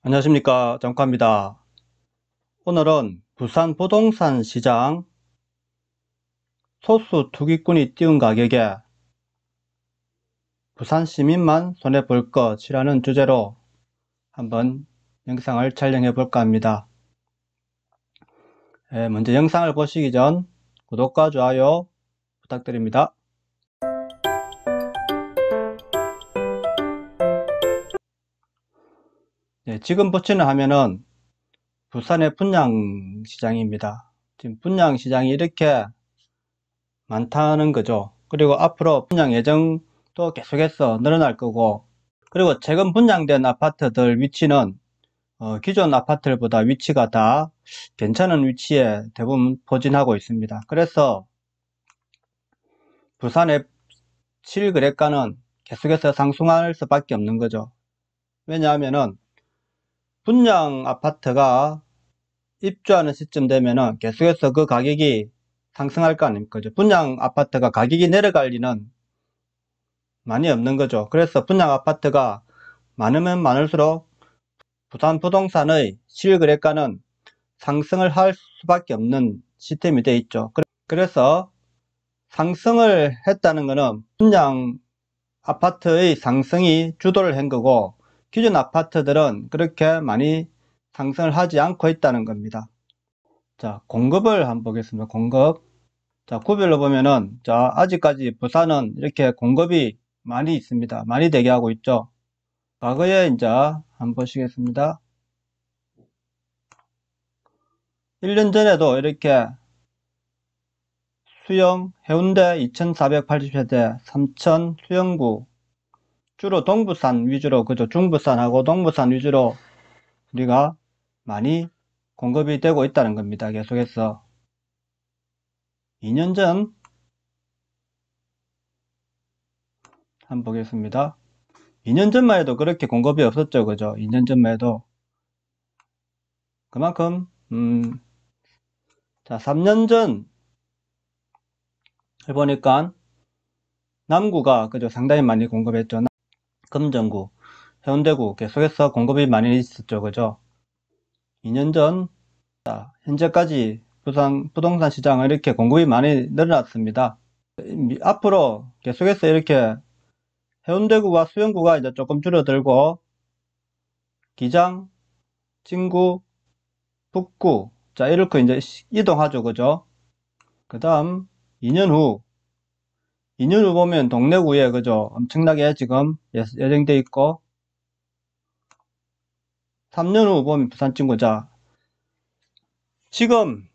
안녕하십니까, 정과입니다. 오늘은 부산 부동산 시장 소수 투기꾼이 띄운 가격에 부산 시민만 손해볼 것이라는 주제로 한번 영상을 촬영해 볼까 합니다. 먼저 영상을 보시기 전 구독과 좋아요 부탁드립니다. 지금 보시는 화면은 부산의 분양시장입니다. 지금 분양시장이 이렇게 많다는 거죠. 그리고 앞으로 분양 예정도 계속해서 늘어날 거고, 그리고 최근 분양된 아파트들 위치는 기존 아파트들보다 위치가 다 괜찮은 위치에 대부분 포진하고 있습니다. 그래서 부산의 실거래가는 계속해서 상승할 수밖에 없는 거죠. 왜냐하면은 분양 아파트가 입주하는 시점 되면은 계속해서 그 가격이 상승할 거 아닙니까? 분양 아파트가 가격이 내려갈 리는 많이 없는 거죠. 그래서 분양 아파트가 많으면 많을수록 부산 부동산의 실거래가는 상승을 할 수밖에 없는 시스템이 되어 있죠. 그래서 상승을 했다는 것은 분양 아파트의 상승이 주도를 한 거고, 기존 아파트들은 그렇게 많이 상승을 하지 않고 있다는 겁니다. 자, 공급을 한번 보겠습니다. 공급. 자, 구별로 보면은, 자, 아직까지 부산은 이렇게 공급이 많이 있습니다. 많이 대기하고 있죠. 과거에 이제 한번 보시겠습니다. 1년 전에도 이렇게 수영, 해운대 2480세대, 삼천, 수영구, 주로 동부산 위주로, 그죠? 중부산하고 동부산 위주로 우리가 많이 공급이 되고 있다는 겁니다. 계속해서. 2년 전, 한번 보겠습니다. 2년 전만 해도 그렇게 공급이 없었죠. 그죠? 2년 전만 해도. 그만큼, 자, 3년 전 해보니까 남구가, 그죠? 상당히 많이 공급했죠. 금정구, 해운대구 계속해서 공급이 많이 있었죠. 그죠? 2년 전, 자, 현재까지 부산 부동산 시장은 이렇게 공급이 많이 늘어났습니다. 앞으로 계속해서 이렇게 해운대구와 수영구가 이제 조금 줄어들고, 기장, 진구, 북구, 자, 이렇게 이제 이동하죠. 그죠? 그 다음, 2년 후 보면 동래구에, 그죠? 엄청나게 지금 예정돼 있고, 3년 후 보면 부산 친구. 자, 지금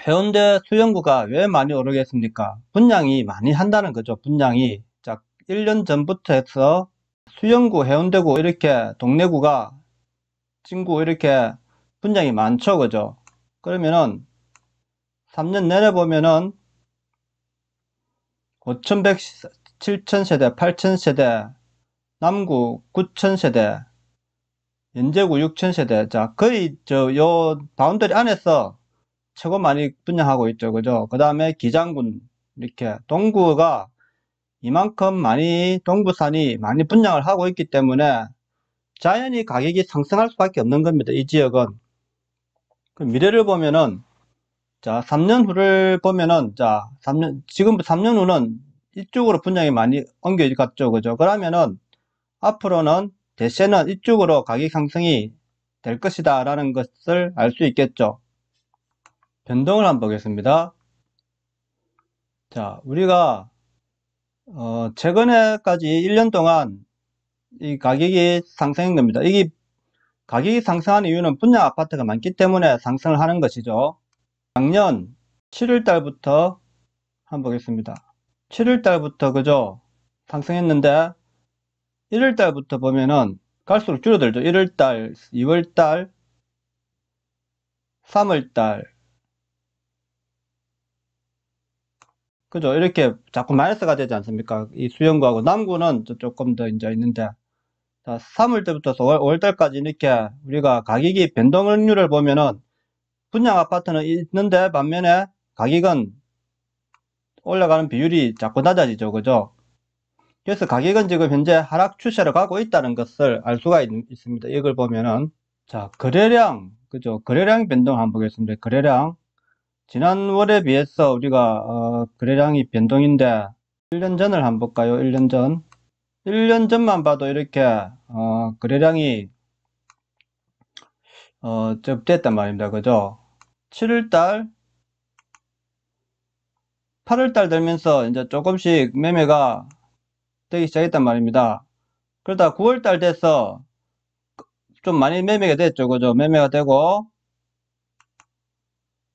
해운대 수영구가 왜 많이 오르겠습니까? 분양이 많이 한다는 거죠. 분양이. 자, 1년 전부터 해서 수영구, 해운대구 이렇게 동래구가 친구 이렇게 분양이 많죠. 그죠? 그러면은 3년 내내 보면은 5,100, 7,000세대, 8,000세대, 남구 9,000세대, 연제구 6,000세대. 자, 거의 요 바운더리 안에서 최고 많이 분양하고 있죠. 그죠? 그 다음에 기장군, 이렇게 동구가 이만큼 많이, 동부산이 많이 분양을 하고 있기 때문에 자연히 가격이 상승할 수밖에 없는 겁니다. 이 지역은. 그 미래를 보면은, 자, 3년 후를 보면은, 자, 지금 3년 후는 이쪽으로 분양이 많이 옮겨갔죠. 그죠? 그러면은 앞으로는 대세는 이쪽으로 가격 상승이 될 것이다 라는 것을 알 수 있겠죠. 변동을 한번 보겠습니다. 자, 우리가 최근에까지 1년 동안 이 가격이 상승한 겁니다. 이게 가격이 상승하는 이유는 분양 아파트가 많기 때문에 상승을 하는 것이죠. 작년 7월 달부터 한번 보겠습니다. 7월 달부터 그죠? 상승했는데 1월 달부터 보면은 갈수록 줄어들죠. 1월 달, 2월 달, 3월 달, 그죠? 이렇게 자꾸 마이너스가 되지 않습니까? 이 수영구하고 남구는 조금 더 이제 있는데, 자, 3월 때부터 5월 달까지 이렇게 우리가 가격이 변동률을 보면은 분양 아파트는 있는데 반면에 가격은 올라가는 비율이 자꾸 낮아지죠. 그죠? 그래서 가격은 지금 현재 하락 추세로 가고 있다는 것을 알 수가 있습니다. 이걸 보면은, 자, 거래량, 그죠? 거래량 변동 한번 보겠습니다. 거래량. 지난월에 비해서 우리가, 거래량이 변동인데, 1년 전을 한번 볼까요? 1년 전. 1년 전만 봐도 이렇게, 거래량이, 좀 됐단 말입니다. 그죠? 7월달, 8월달 되면서 이제 조금씩 매매가 되기 시작했단 말입니다. 그러다 9월달 돼서 좀 많이 매매가 됐죠. 그죠? 매매가 되고,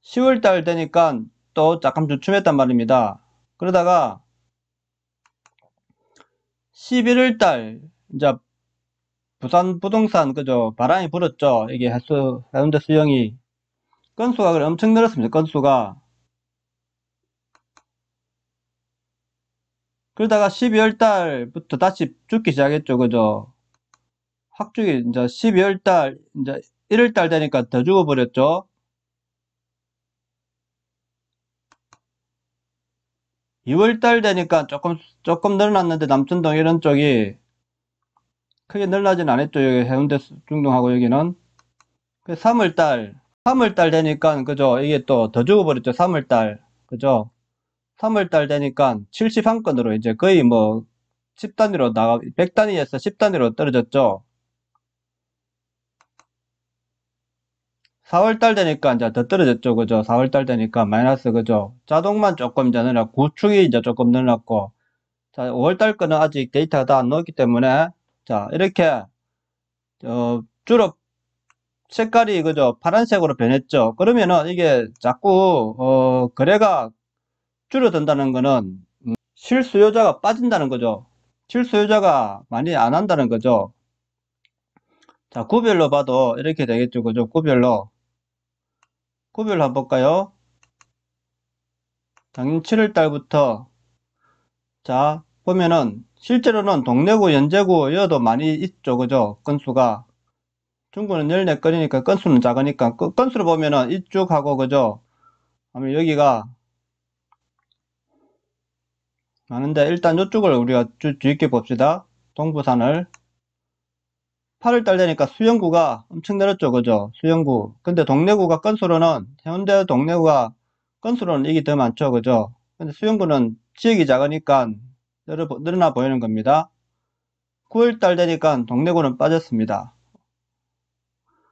10월달 되니까 또 약간 주춤했단 말입니다. 그러다가 11월달 이제 부산 부동산 그죠? 바람이 불었죠. 이게 해운대 수영이 건수가 엄청 늘었습니다. 건수가. 그러다가 12월달부터 다시 죽기 시작했죠. 그죠? 확 죽이 이제 12월달 이제 1월달 되니까 더 죽어버렸죠. 2월달 되니까 조금 늘어났는데 남천동 이런 쪽이 크게 늘어나진 않았죠. 여기 해운대 중동하고 여기는. 3월달 되니까, 그죠? 이게 또 더 죽어버렸죠. 3월달. 그죠? 3월달 되니까 71건으로 이제 거의 뭐 10단위로 100단위에서 10단위로 떨어졌죠. 4월달 되니까 이제 더 떨어졌죠. 그죠? 4월달 되니까 마이너스, 그죠? 자동만 조금 이제 늘어났고, 구축이 이제 조금 늘어났고, 자, 5월달 거는 아직 데이터가 다 안 나왔기 때문에, 자, 이렇게, 주로 색깔이 그죠 파란색으로 변했죠. 그러면은 이게 자꾸 거래가 줄어든다는 거는 실수요자가 빠진다는 거죠. 실수요자가 많이 안 한다는 거죠. 자, 구별로 봐도 이렇게 되겠죠. 그죠? 구별로 한번 볼까요? 작년 7월 달부터 자 보면은 실제로는 동래구 연제구여도 많이 있죠. 그죠? 건수가 중구는 14건이니까 건수는 작으니까 건수로 보면은 이쪽 하고 그죠? 아마 여기가 많은데 일단 이쪽을 우리가 주의 깊게 봅시다. 동부산을 8월달 되니까 수영구가 엄청 늘었죠. 그죠? 수영구. 근데 동래구가 건수로는 해운대 동래구가 건수로는 이게 더 많죠. 그죠? 근데 수영구는 지역이 작으니까 늘어나 보이는 겁니다. 9월달 되니까 동래구는 빠졌습니다.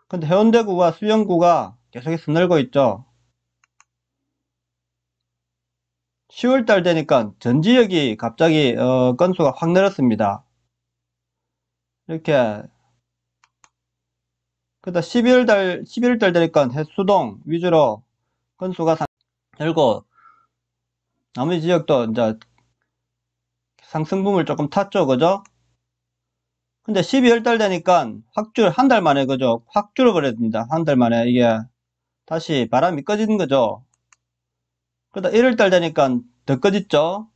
근데 해운대구가 수영구가 계속해서 늘고 있죠. 10월달 되니까 전 지역이 갑자기 건수가 확 늘었습니다. 이렇게 그다 11월달 되니까 해수동 위주로 건수가 늘고 나머지 지역도 이제 상승분을 조금 탔죠. 그죠? 근데 12월달 되니까 한 달 만에 그죠? 확 줄어버렸습니다. 한 달 만에 이게 다시 바람이 꺼지는 거죠. 그러다 1월달 되니까 더 꺼졌죠.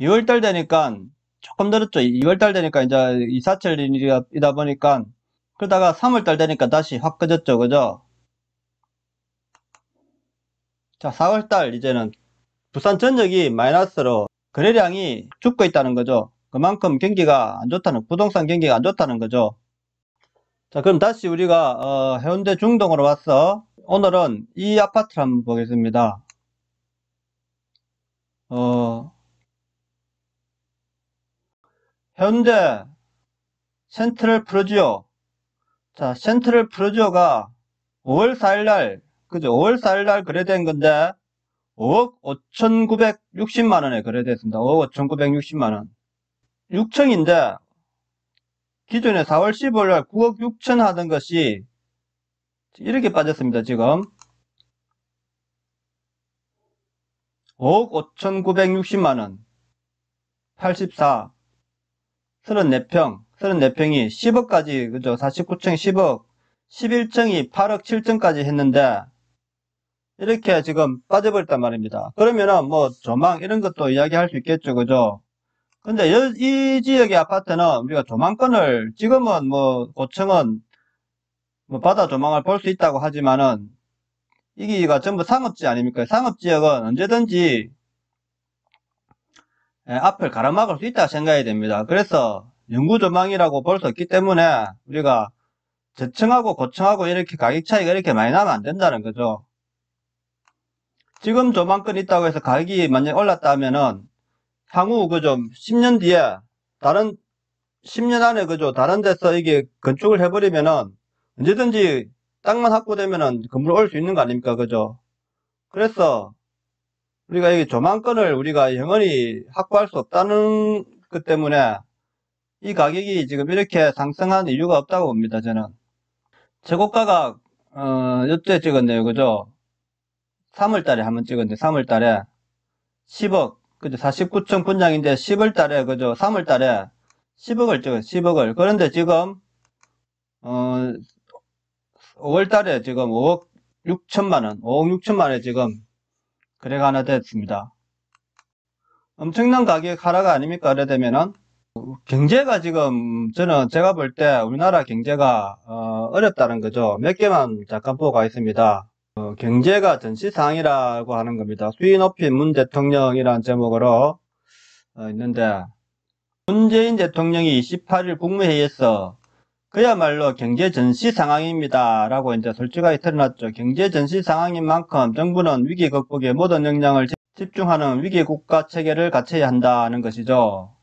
2월달 되니까 조금 늘었죠. 2월달 되니까 이제 이사철이다 보니까 그러다가 3월달 되니까 다시 확 꺼졌죠. 그죠? 자, 4월달 이제는 부산 전역이 마이너스로 거래량이 죽고 있다는 거죠. 그만큼 경기가 안 좋다는, 부동산 경기가 안 좋다는 거죠. 자, 그럼 다시 우리가 해운대 중동으로 와서 오늘은 이 아파트를 한번 보겠습니다. 해운대 센트럴 프루지오. 자, 센트럴 프루지오가 5월 4일날, 그죠? 5월 4일날 거래된 건데 5억 5,960만원에 거래됐습니다. 5억 5,960만원. 6층인데 기존에 4월 15일날 9억 6천 하던 것이 이렇게 빠졌습니다. 지금 5억 5,960만원 84 34평이 10억까지 그죠? 49층 10억 11층이 8억 7층까지 했는데 이렇게 지금 빠져버렸단 말입니다. 그러면은 뭐 조망 이런 것도 이야기할 수 있겠죠. 그죠? 근데 이 지역의 아파트는 우리가 조망권을 지금은 뭐 5층은 뭐 바다 조망을 볼 수 있다고 하지만은 이게가 전부 상업지 아닙니까? 상업지역은 언제든지 앞을 가로막을 수 있다고 생각해야 됩니다. 그래서 영구조망이라고 볼 수 없기 때문에 우리가 저층하고 고층하고 이렇게 가격 차이가 이렇게 많이 나면 안 된다는 거죠. 지금 조망권 있다고 해서 가격이 만약 올랐다 하면은 향후 그죠 10년 뒤에 다른 10년 안에 그죠 다른 데서 이게 건축을 해버리면은 언제든지 땅만 확보되면은 건물 올 수 있는 거 아닙니까 그죠. 그래서 우리가 이 조망권을 우리가 영원히 확보할 수 없다는 것 때문에 이 가격이 지금 이렇게 상승한 이유가 없다고 봅니다 저는. 최고가가 요때 찍었네요 그죠. 3월달에 한번 찍었는데 3월달에 10억 그죠 49층 분양인데 10월달에 그죠 3월달에 10억을 찍어요 10억을. 그런데 지금 5월달에 지금 5억 6천만원 5억 6천만원에 지금 거래가 하나 됐습니다. 엄청난 가격 하락 아닙니까? 그래 되면은 경제가 지금 저는 제가 볼 때 우리나라 경제가 어렵다는 거죠. 몇 개만 잠깐 보고 가겠습니다. 경제가 전시상이라고 하는 겁니다. 수위 높인 문 대통령이라는 제목으로 있는데 문재인 대통령이 28일 국무회의에서 그야말로 경제 전시 상황입니다 라고 이제 솔직하게 드러났죠. 경제 전시 상황인 만큼 정부는 위기 극복에 모든 역량을 집중하는 위기 국가 체계를 갖춰야 한다는 것이죠.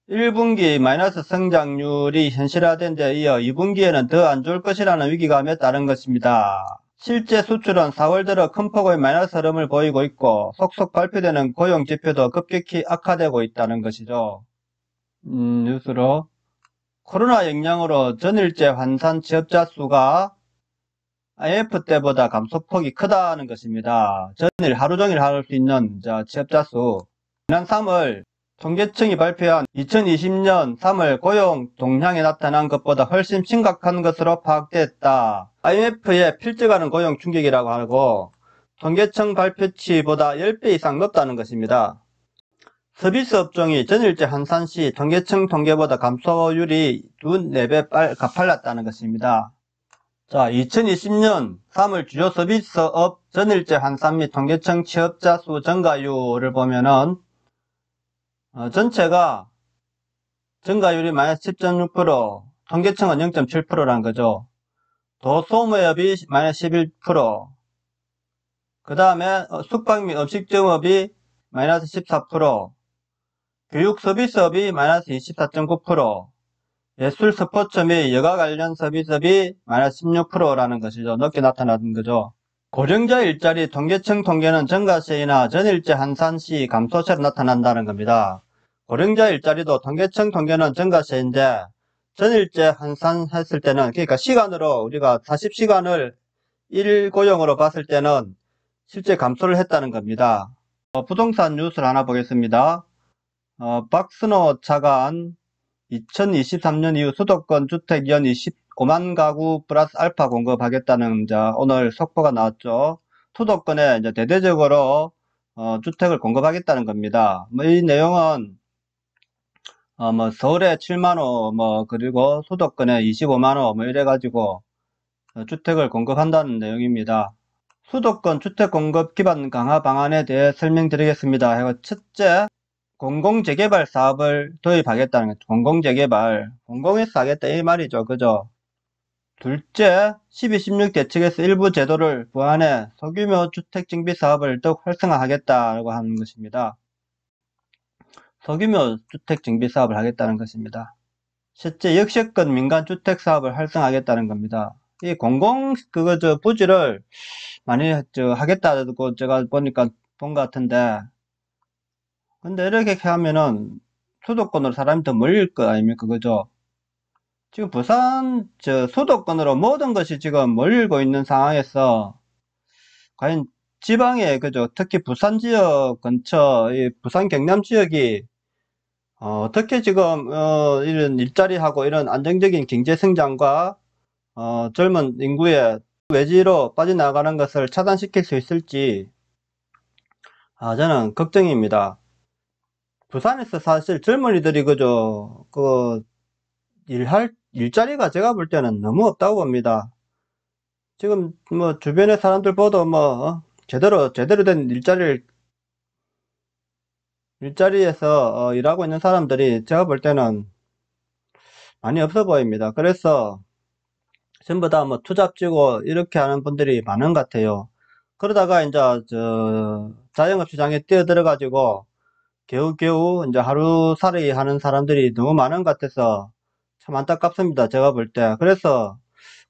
1분기 마이너스 성장률이 현실화된 데 이어 2분기에는 더 안 좋을 것이라는 위기감에 따른 것입니다. 실제 수출은 4월 들어 큰 폭의 마이너스 흐름을 보이고 있고 속속 발표되는 고용 지표도 급격히 악화되고 있다는 것이죠. 뉴스로 코로나 영향으로 전일제 환산 취업자 수가 IMF 때보다 감소폭이 크다는 것입니다. 전일 하루 종일 할 수 있는 취업자 수. 지난 3월 통계청이 발표한 2020년 3월 고용 동향에 나타난 것보다 훨씬 심각한 것으로 파악됐다. IMF의 필적하는 고용 충격이라고 하고 통계청 발표치보다 10배 이상 높다는 것입니다. 서비스 업종이 전일제 환산 시 통계청 통계보다 감소율이 4배 가팔랐다는 것입니다. 자, 2020년 3월 주요 서비스업 전일제 환산 및 통계청 취업자 수 증가율을 보면은 전체가 증가율이 마이너스 10.6%, 통계청은 0.7%라는 거죠. 도소무업이 마이너스 11%, 그 다음에 숙박 및 음식점업이 마이너스 14%, 교육 서비스업이 마이너스 24.9%, 예술 스포츠 및 여가 관련 서비스업이 마이너스 16%라는 것이죠. 높게 나타나는 거죠. 고령자 일자리 통계청 통계는 증가세이나 전일제 환산 시 감소세로 나타난다는 겁니다. 고령자 일자리도 통계청 통계는 증가세인데 전일제 환산했을 때는 그러니까 시간으로 우리가 40시간을 일고용으로 봤을 때는 실제 감소를 했다는 겁니다. 부동산 뉴스를 하나 보겠습니다. 박스노 차관 2023년 이후 수도권 주택 연 25만 가구 플러스 알파 공급하겠다는 오늘 속보가 나왔죠. 수도권에 이제 대대적으로 주택을 공급하겠다는 겁니다. 이 내용은 서울에 7만호 그리고 수도권에 25만호 이래가지고 주택을 공급한다는 내용입니다. 수도권 주택 공급 기반 강화 방안에 대해 설명드리겠습니다. 첫째, 공공재개발 사업을 도입하겠다는 거죠. 공공재개발. 공공에서 하겠다 이 말이죠. 그죠? 둘째, 12.16 대책에서 일부 제도를 보완해 소규모 주택 증비 사업을 더욱 활성화하겠다고 하는 것입니다. 소규모 주택 증비 사업을 하겠다는 것입니다. 셋째, 역세권 민간 주택 사업을 활성화하겠다는 겁니다. 이 부지를 많이 하겠다고 제가 보니까 본 것 같은데, 근데 이렇게 하면은 수도권으로 사람이 더 몰릴 거 아닙니까? 그죠? 지금 부산 수도권으로 모든 것이 지금 몰리고 있는 상황에서 과연 지방에 그죠? 특히 부산 지역 근처 이 부산 경남 지역이 어떻게 지금 이런 일자리하고 이런 안정적인 경제 성장과 젊은 인구의 외지로 빠져나가는 것을 차단시킬 수 있을지 저는 걱정입니다. 부산에서 사실 젊은이들이 그죠? 일자리가 제가 볼 때는 너무 없다고 봅니다. 지금 주변의 사람들 봐도 제대로 된 일자리를 일자리에서 일하고 있는 사람들이 제가 볼 때는 많이 없어 보입니다. 그래서 전부 다 뭐 투잡지고 이렇게 하는 분들이 많은 것 같아요. 그러다가 이제 자영업 시장에 뛰어들어 가지고 겨우겨우 이제 하루살이 하는 사람들이 너무 많은 것 같아서 참 안타깝습니다. 제가 볼 때. 그래서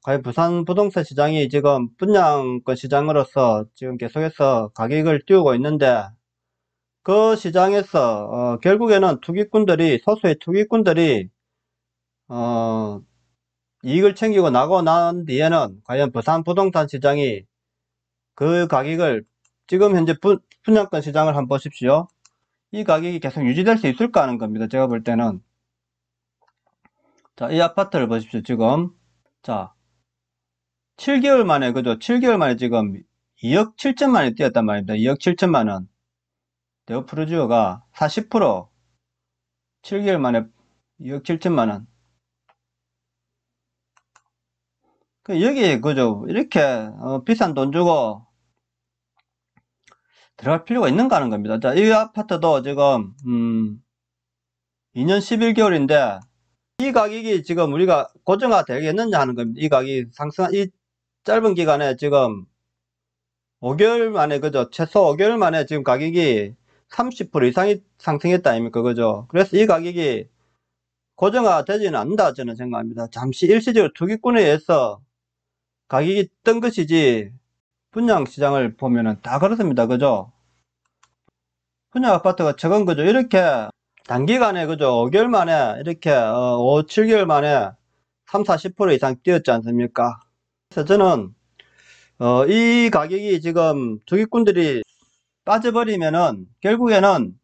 과연 부산 부동산 시장이 지금 분양권 시장으로서 지금 계속해서 가격을 띄우고 있는데, 그 시장에서 결국에는 투기꾼들이, 소수의 투기꾼들이 어, 이익을 챙기고 나고 난 뒤에는 과연 부산 부동산 시장이 그 가격을, 지금 현재 분양권 시장을 한번 보십시오. 이 가격이 계속 유지될 수 있을까 하는 겁니다. 제가 볼 때는. 자, 이 아파트를 보십시오. 지금 자 7개월 만에, 그죠? 7개월 만에 지금 2억 7천만이 뛰었단 말입니다. 2억 7천만원. 네오프루지오가 40%, 7개월 만에 2억 7천만원. 여기, 그죠? 이렇게, 비싼 돈 주고 들어갈 필요가 있는가 하는 겁니다. 자, 이 아파트도 지금, 2년 11개월인데, 이 가격이 지금 우리가 고정화 되겠느냐 하는 겁니다. 이 가격이 이 짧은 기간에 지금 5개월 만에, 그죠? 최소 5개월 만에 지금 가격이 30% 이상이 상승했다 아닙니까? 그죠? 그래서 이 가격이 고정화 되지는 않는다 저는 생각합니다. 잠시 일시적으로 투기꾼에 의해서 가격이 뜬 것이지, 분양 시장을 보면은 다 그렇습니다. 그죠? 분양 아파트가 최근, 그죠? 이렇게 단기간에, 그죠? 5개월 만에 이렇게 5, 7개월 만에 3, 40% 이상 뛰었지 않습니까? 그래서 저는 이 가격이 지금 투기꾼들이 빠져버리면은 결국에는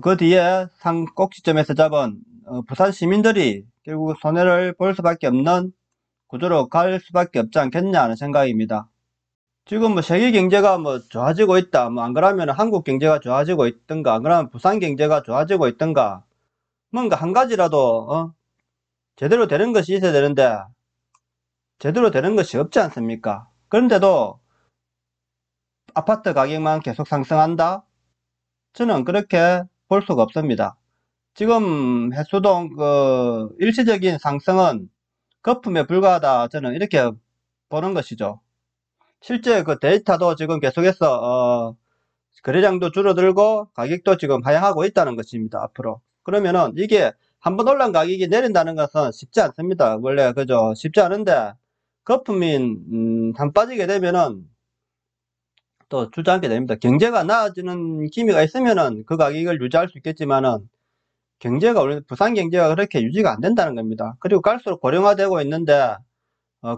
그 뒤에 꼭지점에서 잡은 부산 시민들이 결국 손해를 볼 수밖에 없는 구조로 갈 수밖에 없지 않겠냐 하는 생각입니다. 지금 뭐 세계 경제가 뭐 좋아지고 있다, 뭐 안 그러면 한국 경제가 좋아지고 있던가, 안 그러면 부산 경제가 좋아지고 있던가, 뭔가 한 가지라도 제대로 되는 것이 있어야 되는데 제대로 되는 것이 없지 않습니까? 그런데도 아파트 가격만 계속 상승한다? 저는 그렇게 볼 수가 없습니다. 지금 해수동 그 일시적인 상승은 거품에 불과하다, 저는 이렇게 보는 것이죠. 실제 그 데이터도 지금 계속해서 거래량도 줄어들고 가격도 지금 하향하고 있다는 것입니다. 앞으로. 그러면은 이게 한번 올라간 가격이 내린다는 것은 쉽지 않습니다. 원래, 그죠? 쉽지 않은데 거품이 한 빠지게 되면은 또 주저앉게 됩니다. 경제가 나아지는 기미가 있으면은 그 가격을 유지할 수 있겠지만은, 경제가, 우리 부산 경제가 그렇게 유지가 안 된다는 겁니다. 그리고 갈수록 고령화되고 있는데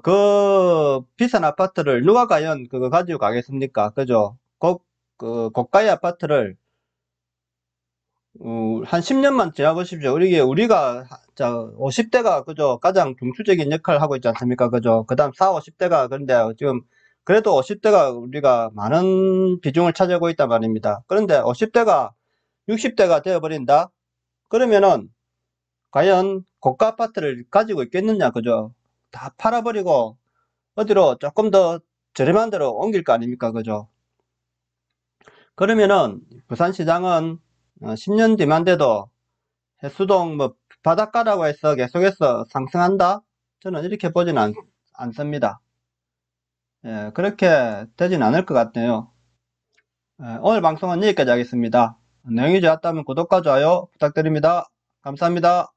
그 비싼 아파트를 누가 과연 그거 가지고 가겠습니까? 그죠? 고가의 아파트를 한 10년만 지나보십시오. 우리가 50대가, 그죠? 가장 중추적인 역할을 하고 있지 않습니까? 그죠? 그 다음 4, 50대가, 그런데 지금 그래도 50대가 우리가 많은 비중을 차지하고 있단 말입니다. 그런데 50대가 60대가 되어버린다? 그러면은 과연 고가 아파트를 가지고 있겠느냐? 그죠? 다 팔아버리고 어디로 조금 더 저렴한 데로 옮길 거 아닙니까? 그죠? 그러면은 부산시장은 10년 뒤만 돼도 해수동 뭐 바닷가라고 해서 계속해서 상승한다? 저는 이렇게 보지는 않습니다. 예, 그렇게 되진 않을 것 같네요. 예, 오늘 방송은 여기까지 하겠습니다. 내용이 좋았다면 구독과 좋아요 부탁드립니다. 감사합니다.